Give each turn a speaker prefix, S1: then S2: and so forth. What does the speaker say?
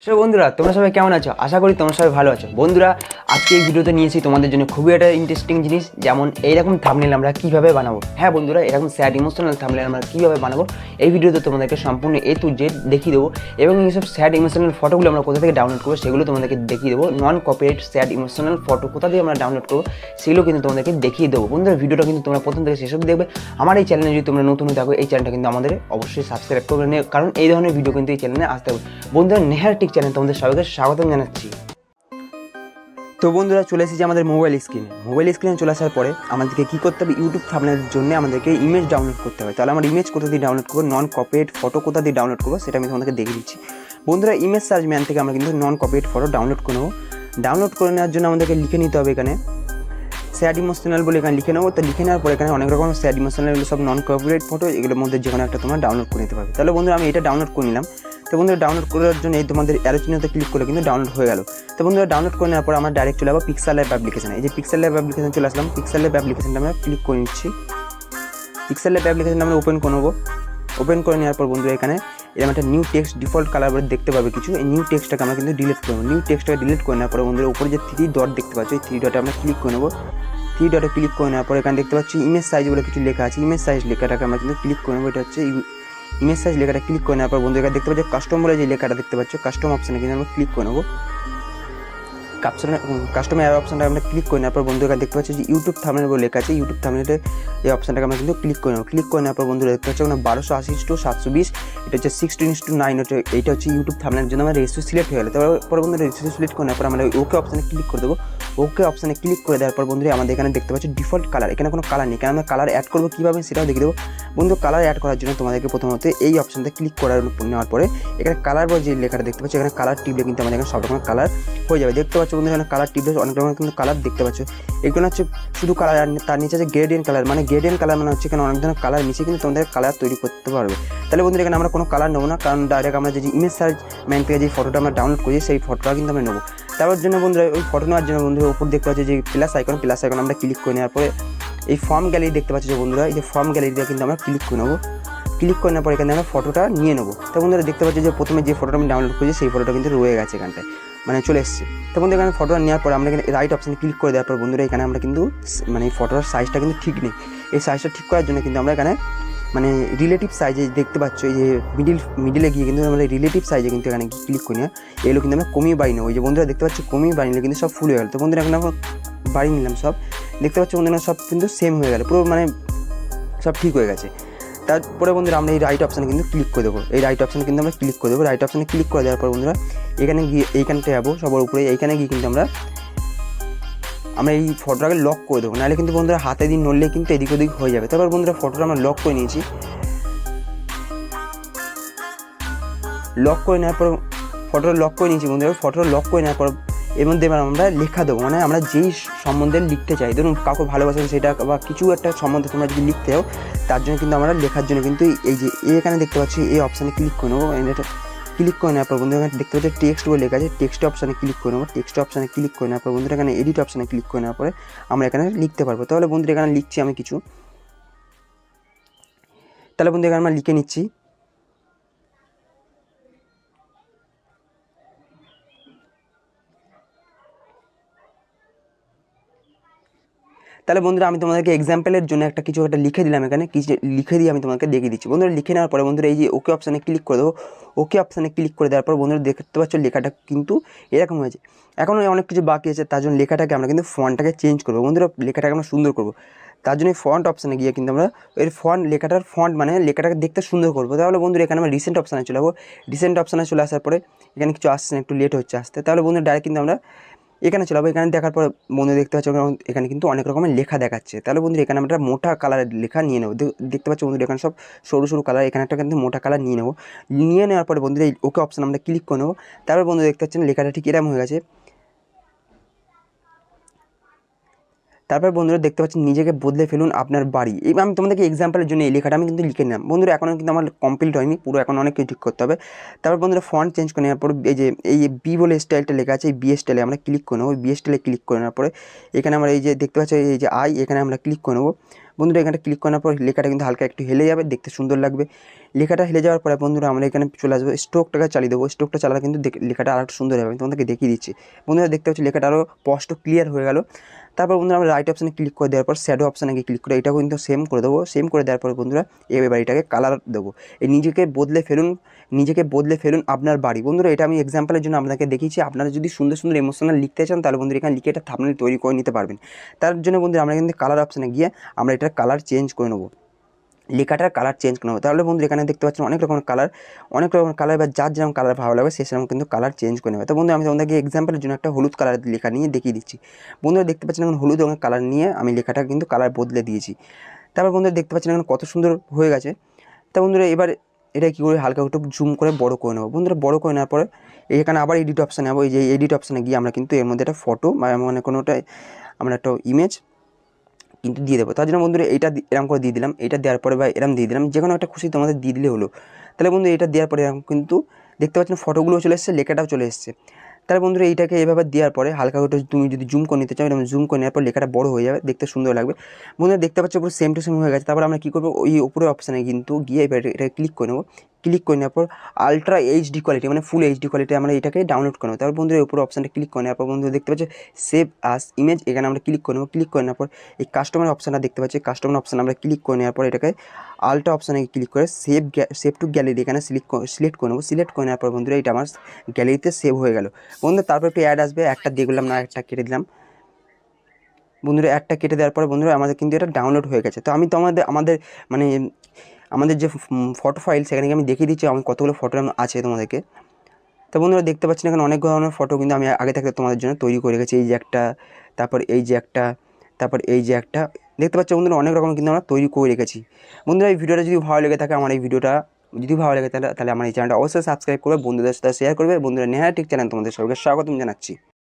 S1: So বন্ধুরা, তোমরা সবাই কেমন আছো? আশা করি তোমরা সবাই ভালো আছো। বন্ধুরা, আজকে এই ভিডিওতে নিয়েছি তোমাদের জন্য খুবই একটা ইন্টারেস্টিং জিনিস, যেমন এইরকম থাম্বনেল আমরা কীভাবে বানাবো। হ্যাঁ বন্ধুরা, এরকম স্যাড ইমোশনাল থাম্বনেল আমরা কীভাবে বানাবো এই ভিডিওতে তোমাদেরকে সম্পূর্ণ A to Z দেখিয়ে দেবো। এবং এইসব স্যাড ইমোশনাল ফটোগুলো আমরা কোথা থেকে ডাউনলোড করবো সেগুলো তোমাদেরকে দেখিয়ে দেবো। নন কপিরাইট স্যাড ইমোশনাল ফটো কোথা থেকে আমরা ডাউনলোড করবো সেগুলো কিন্তু তোমাদেরকে দেখিয়ে দেবো। বন্ধুরা, ভিডিওটা কিন্তু তোমরা প্রথম থেকে শেষ অবধি দেখবে। আমার এই চ্যানেলে যদি তোমরা নতুন থাকো, এই চ্যানেলটা কিন্তু আমাদের অবশ্যই সাবস্ক্রাইব করবে, কারণ এই ধরনের ভিডিও কিন্তু এই চ্যানেলে আসতে হবে। বন্ধুরা, নেহার টিক চ্যানেল তোমাদের সবাইকে স্বাগতম জানাচ্ছি। তো বন্ধুরা, চলে এসেছি আমাদের মোবাইল স্ক্রিনে চলে আসার পরে আমাদেরকে কী করতে হবে, ইউটিউব থাম্বনেলের জন্য আমাদেরকে ইমেজ ডাউনলোড করতে হবে। তাহলে আমার ইমেজ কোথা দিয়ে ডাউনলোড করবো, নন কপিরাইট ফটো কোথা দিয়ে ডাউনলোড করবো সেটা আমি তোমাদেরকে দেখিয়ে দিচ্ছি। বন্ধুরা, ইমেজ সার্চ ম্যান থেকে আমরা কিন্তু নন কপিরাইট ফটো ডাউনলোড করে নেবো। ডাউনলোড করে নেওয়ার জন্য আমাদেরকে লিখে নিতে হবে এখানে স্যাড ইমোশনাল বলে এখানে লিখে নেবো। তো লিখে নেওয়ার পর এখানে অনেক রকম স্যাড ইমোশনাল, এগুলো সব নন কপিরাইট ফটো, এগুলোর মধ্যে যে কোনো একটা তোমরা ডাউনলোড করে নিতে পারবে। তাহলে বন্ধুরা, আমি এটা ডাউনলোড করে নিলাম। তো বন্ধুরা, ডাউনলোড করার জন্য এই তোমাদের অ্যারো চিহ্নতে ক্লিক করে কিন্তু ডাউনলোড হয়ে গেল। তো বন্ধুরা, ডাউনলোড করে নেওয়ার পর আমরা ডাইরেক্ট চলে যাবো পিক্সেল ল্যাব অ্যাপ্লিকেশনে। এই যে পিক্সেল ল্যাব অ্যাপ্লিকেশন চলে আসলাম। পিক্সেল ল্যাব অ্যাপ্লিকেশনটা আমরা ক্লিক করে নিচ্ছি। পিক্সেল ল্যাব অ্যাপ্লিকেশনটা আমরা ওপেন করে নেবো। ওপেন করে নেওয়ার পর বন্ধুরা, এখানে এরকম একটা নিউ টেক্সট ডিফল্ট কালার বলে দেখতে পাবে কিছু। এই নিউ টেক্সটটাকে আমরা কিন্তু ডিলিট করবো। নিউ টেক্সটটাকে ডিলিট করে নেওয়ার পরে বন্ধুরা, উপরে যে 3 ডট দেখতে পাচ্ছ, এই 3 ডটে আমরা ক্লিক করে নেবো। 3 ডটে ক্লিক করে নেওয়ার পর এখানে দেখতে পাচ্ছি ইমেজ সাইজ বলে কিছু লেখা আছে। ইমেজ সাইজ লেখাটাকে আমরা কিন্তু ক্লিক করে নেবো। এটা হচ্ছে ইমেজ সাইজ লেখাটা ক্লিক করে নেওয়ার পর বন্ধুরা, এখানে দেখতে পাচ্ছ কাস্টম বলে যে লেখাটা দেখতে পাচ্ছ, কাস্টম অপশানে কিন্তু আমরা ক্লিক করে নেবো। কাস্টম অ্যাড অপশানটা আমরা ক্লিক করে নেওয়ার পর বন্ধুরা, এখানে দেখতে পাচ্ছি যে ইউটিউব থাম্বনেল বলে লেখা আছে। ইউটিউব থাম্বনেলে এই অপশানটাকে আমরা কিন্তু ক্লিক করে নেবো। ক্লিক করে নেওয়ার পর বন্ধুরা, দেখতে পাচ্ছি আমরা 1280x720, এটা হচ্ছে 16:9, এইটা হচ্ছে ইউটিউব থাম্বনেলের জন্য আমার রেশিও সিলেক্ট হয়ে গেলো। তারপরে বন্ধুরা, রেশিও সিলেক্ট করে নেওয়ার পর আমরা ওকে অপশানে ক্লিক করে দেবো। ওকে অপশানে ক্লিক করে দেওয়ার পর বন্ধুরা, আমাদের এখানে দেখতে পাচ্ছি ডিফল্ট কালার, এখানে কোনো কালার নেই। কেন আমরা কালার অ্যাড করবো কীভাবে সেটাও দেখিয়ে দেবো। বন্ধু, কালার অ্যাড করার জন্য তোমাদেরকে প্রথমত এই অপশানটা ক্লিক নেওয়ার পরে এখানে কালার বলে যে লেখাটা দেখতে পাচ্ছি, এখানে কালার টিপলে কিন্তু আমাদের এখানে সব রকমের কালার হয়ে যাবে। দেখতে পাচ্ছ বন্ধু, এখানে কালার টিপলে অনেক রকমের কিন্তু কালার দেখতে পাচ্ছ। এগুলো হচ্ছে শুধু কালার, আর তার নিচে আছে গ্রেডিয়েন্ট কালার। মানে গ্রেডিয়েন্ট কালার মানে হচ্ছে এখানে অনেক ধরনের কালার মিশিয়ে কিন্তু তোমাদের কালার তৈরি করতে পারবে। তাহলে বন্ধুরা, এখানে আমরা কোনো কালার নেবো না, কারণ ডাইরেক্ট আমরা যে ইমেজ সার্চ ম্যান থেকে যে ফটোটা আমরা ডাউনলোড করি সেই ফটোটা কিন্তু আমরা নেবো। তারপর জন্য বন্ধুরা, ওই ফটো নেওয়ার জন্য বন্ধুরা উপর দেখতে পাচ্ছি যে প্লাস আইকন আমরা ক্লিক করে নেওয়ার পরে এই ফর্ম গ্যালারি দেখতে পাচ্ছি যে বন্ধুরা, এই যে ফর্ম গ্যালারিটা কিন্তু আমরা ক্লিক করে নেবো। ক্লিক করে নেওয়ার পর এখানে আমরা ফটোটা নিয়ে নেবো। তো বন্ধুরা, দেখতে পাচ্ছি যে প্রথমে যে ফটোটা আমি ডাউনলোড করেছি সেই ফটোটা কিন্তু রয়ে গেছে এখানটায়, মানে চলে এসেছে। তো বন্ধুরা, এখানে ফটোটা নেওয়ার পর আমরা এখানে রাইট অপশানে ক্লিক করে দেওয়ার পর বন্ধুরা, এখানে আমরা কিন্তু মানে এই ফটোর সাইজটা কিন্তু ঠিক নেই। এই সাইজটা ঠিক করার জন্য কিন্তু আমরা এখানে মানে রিলেটিভ সাইজে দেখতে পাচ্ছ, এই যে মিডিলে গিয়ে কিন্তু আমরা রিলেটিভ সাইজে কিন্তু এখানে ক্লিক করি না, এগুলো কিন্তু আমরা কমিয়ে বাড়ি নেবো। ওই যে বন্ধুরা দেখতে পাচ্ছ কমিয়ে বাড়ি নিলে কিন্তু সব ফুল হয়ে গেল। তো বন্ধুরা, এখন আমরা বাড়ি নিলাম সব, দেখতে পাচ্ছ বন্ধুরা সব কিন্তু সেম হয়ে গেল, পুরো মানে সব ঠিক হয়ে গেছে। তারপরে বন্ধুরা, আমরা এই রাইট অপশানে কিন্তু ক্লিক করে দেবো। এই রাইট অপশানে কিন্তু আমরা ক্লিক করে দেবো। রাইট অপশানে ক্লিক করে দেওয়ার পর বন্ধুরা, এখানে গিয়ে এইখানটা যাবো সবার উপরে, এইখানে গিয়ে কিন্তু আমরা এই ফটোটাকে লক করে দেবো। নাহলে কিন্তু বন্ধুরা হাতে দিয়ে নড়লে কিন্তু এদিক ওদিক হয়ে যাবে। তারপর বন্ধুরা, ফটোটা আমরা লক করে নিয়েছি। লক করে নেওয়ার পর ফটোটা লক করে নিয়েছি বন্ধুরা। ফটোটা লক করে নেওয়ার পর এর মধ্যে এবার আমরা লেখা দেবো, মানে আমরা যেই সম্বন্ধে লিখতে চাই, ধরুন কাউকে ভালোবাসেন সেটা বা কিছু একটা সম্বন্ধে তোমরা যদি লিখতে চাও, তার জন্য কিন্তু আমরা লেখার জন্য কিন্তু এই যে এখানে দেখতে পাচ্ছি এই অপশানে ক্লিক করে নেবো। এটা ক্লিক করে নেওয়ার পর বন্ধুরা, এখানে দেখতে পাচ্ছি টেক্সট বলে লেখা আছে, টেক্সট অপশানে ক্লিক করে নেবো। টেক্সট অপশানে ক্লিক করে নেওয়ার পর বন্ধুরা, এখানে এডিট অপশানে ক্লিক করে নেওয়ার পরে আমরা এখানে লিখতে পারবো। তাহলে বন্ধুরা, এখানে লিখছি আমি কিছু, তাহলে বন্ধুরা এখানে আমরা লিখে নিচ্ছি। তাহলে বন্ধুরা, আমি তোমাদেরকে এক্সাম্পলের জন্য কিছু একটা লিখে দিলাম, এখানে কিছু লিখে দিয়ে আমি তোমাকে দেখিয়ে দিচ্ছি। বন্ধুরা, লিখে নেওয়ার পরে বন্ধুরা, এই যে ওকে অপশানে ক্লিক করে দেবো। ওকে অপশানে ক্লিক করে দেওয়ার পর বন্ধুরা, দেখতে পাচ্ছ লেখাটা কিন্তু এরকম হয়েছে। এখনও অনেক কিছু বাকি আছে, তার জন্য লেখাটাকে আমরা কিন্তু ফন্টটাকে চেঞ্জ করবো। বন্ধুরা, লেখাটাকে আমরা সুন্দর করবো, তার জন্য ফন্ট অপশানে গিয়ে কিন্তু আমরা এর লেখাটার ফন্ট মানে লেখাটাকে দেখতে সুন্দর করবো। তাহলে বন্ধুরা, এখানে আমরা রিসেন্ট অপশানে চলে যাবো। রিসেন্ট অপশানে চলে আসার পরে এখানে কিছু আসছে না, একটু লেট হচ্ছে আসতে। তাহলে বন্ধুরা, ডাইরেক্ট কিন্তু আমরা এখানে চলে যাবো। এখানে দেখার পর বন্ধু দেখতে পাচ্ছ এখানে কিন্তু অনেক রকমের লেখা দেখাচ্ছে। তাহলে বন্ধুরা, এখানে আমরা মোটা কালারের লেখা নিয়ে নেবো। দেখতে পাচ্ছ বন্ধুরা, এখানে সব সরু সরু কালার, এখানে একটা কিন্তু মোটা কালার নিয়ে নেবো। নিয়ে নেওয়ার পরে বন্ধুরা, এই ওকে অপশান আমরা ক্লিক করে নেবো। তারপর বন্ধু দেখতে পাচ্ছেন লেখাটা ঠিক এরকম হয়ে গেছে। তারপর বন্ধুরা, দেখতে পাচ্ছেন নিজেকে বদলে ফেলুন আপনার বাড়ি। এবার আমি তোমাদেরকে এক্সাম্পলের জন্য এই লেখাটা আমি কিন্তু লিখে নিলাম। বন্ধুরা, এখনও কিন্তু আমার কমপ্লিট হয়নি পুরো, এখন অনেক কিছু ঠিক করতে হবে। তারপর বন্ধুরা, ফন্ট চেঞ্জ করে নেওয়ার পর এই যে বি বলে স্টাইলটা লেখা আছে, এই বি স্টাইলে আমরা ক্লিক করে নেবো। বি স্টাইলে ক্লিক করে নেওয়ার পরে এখানে আমরা এই যে দেখতে পাচ্ছি এই যে আই, এখানে আমরা ক্লিক করে নেবো। বন্ধুরা, এখানে ক্লিক করার পর লেখাটা কিন্তু হালকা একটু হেলে যাবে, দেখতে সুন্দর লাগবে। লেখাটা হেলে যাওয়ার পরে বন্ধুরা আমরা এখানে চলে আসবো, স্ট্রোকটাকে চালিয়ে দেবো। স্ট্রোকটা চালালে কিন্তু লেখাটা আরেকটু সুন্দর হবে, আমি তোমাদেরকে দেখিয়ে দিচ্ছি। বন্ধুরা দেখতে পাচ্ছি লেখাটা আরও স্পষ্ট ক্লিয়ার হয়ে গেল। তারপর বন্ধুরা আমরা রাইট অপশানে ক্লিক করে দেওয়ার পর শ্যাডো অপশানে গিয়ে ক্লিক করে এটাও কিন্তু সেম করে দেবো। সেম করে দেওয়ার পর বন্ধুরা এবার এটাকে কালার দেবো। এই নিজেকে বদলে ফেলুন আপনার বাড়ি। বন্ধুরা এটা আমি এক্সাম্পলের জন্য আপনাকে দেখিয়েছি। আপনারা যদি সুন্দর সুন্দর ইমোশনাল লিখতে চান তাহলে বন্ধুরা এখানে লিখে এটা থাম্বনেল তৈরি করে নিতে পারবেন। তার জন্য বন্ধুরা আমরা কিন্তু কালার অপশানে গিয়ে আমরা এটার কালার চেঞ্জ করে নেবো, লেখাটার কালার চেঞ্জ করে নেবো। তাহলে বন্ধু এখানে দেখতে পাচ্ছেন অনেক রকমের কালার বা যার যেরকম কালার ভালো লাগবে সে সেরকম কিন্তু কালার চেঞ্জ করে নেবে। তো বন্ধু আমি তোমাদেরকে এক্সাম্পলের জন্য একটা হলুদ কালার লেখা নিয়ে দেখিয়ে দিচ্ছি। বন্ধুরা দেখতে পাচ্ছেন এখন হলুদ রঙের কালার নিয়ে আমি লেখাটা কিন্তু কালার বদলে দিয়েছি। তারপর বন্ধুরা দেখতে পাচ্ছেন এখন কত সুন্দর হয়ে গেছে। তা বন্ধুরা এবার এটা কী করে হালকা একটু জুম করে বড় করে নেবো। বন্ধুরা বড় করে নেওয়ার পরে এখানে আবার এডিট অপশানে যাবো। এই যে এডিট অপশানে গিয়ে আমরা কিন্তু এর মধ্যে একটা ফটো বা মানে কোনোটাই আমরা একটা ইমেজ কিন্তু দিয়ে দেবো। তার জন্য বন্ধুরা এইটা এরকম করে দিয়ে দিলাম, এইটা দেওয়ার পরে বা এরকম দিয়ে দিলাম, যে কোনো একটা খুশি তোমাদের দিয়ে দিলে হলো। তাহলে বন্ধু এটা দেওয়ার পরে এরকম কিন্তু দেখতে পাচ্ছেন ফটোগুলোও চলে এসেছে, লেখাটাও চলে এসেছে। তাহলে বন্ধুরা এইটাকে এভাবে দেওয়ার পরে হালকা করে তুমি যদি জুম করে নিতে চাও এরকম জুম করে নেওয়ার পর লেখাটা বড় হয়ে যাবে, দেখতে সুন্দর লাগবে। বন্ধুরা দেখতে পাচ্ছ পুরো সেম টু সেম হয়ে গেছে। তারপর আমরা কী করবো, ওই উপরের অপশানে কিন্তু গিয়ে এবার এটা ক্লিক করে নেবো। ক্লিক করে নেওয়ার পর আলট্রা এইচডি কোয়ালিটি মানে ফুল এইচডি কোয়ালিটি আমরা এটাকে ডাউনলোড করে নেবো। তারপর বন্ধুরা উপরে অপশানটা ক্লিক করে নেওয়ার পর বন্ধুরা দেখতে পাচ্ছ সেভ আস ইমেজ, এখানে আমরা ক্লিক করে নেবো। ক্লিক করে নেওয়ার পর এই কাস্টমার অপশানটা দেখতে পাচ্ছি, কাস্টমার অপশান আমরা ক্লিক করে নেওয়ার পর এটাকে আলট্রা অপশানে ক্লিক করে সেভ টু গ্যালারি এখানে সিলেক্ট করে নেবো। সিলেক্ট করে নেওয়ার পর বন্ধুরা এটা আমার গ্যালারিতে সেভ হয়ে গেল। বন্ধুরা তারপর একটু অ্যাড আসবে, একটা দিয়ে দিলাম না, একটা কেটে দিলাম। বন্ধুরা একটা কেটে দেওয়ার পরে বন্ধুরা আমাদের কিন্তু এটা ডাউনলোড হয়ে গেছে। তো আমি তো আমাদের যে ফটো ফাইল সেখানে আমি দেখিয়ে দিচ্ছি আমি কতগুলো ফটো আছে তোমাদেরকে। তো বন্ধুরা দেখতে পাচ্ছেন এখানে অনেক ধরনের ফটো কিন্তু আমি আগে থাকতে তোমাদের জন্য তৈরি করে রেখেছি। এই যে একটা, তারপর এই যে একটা, তারপর এই যে একটা, দেখতে পাচ্ছ বন্ধুরা অনেক রকম কিন্তু আমরা তৈরি করে রেখেছি। বন্ধুরা এই ভিডিওটা যদি ভালো লেগে থাকে তাহলে আমার এই চ্যানেলটা অবশ্যই সাবস্ক্রাইব করবে, বন্ধুদের সাথে শেয়ার করবে। বন্ধুরা নেহাটিক চ্যানেল তোমাদের সবাইকে স্বাগতম জানাচ্ছি।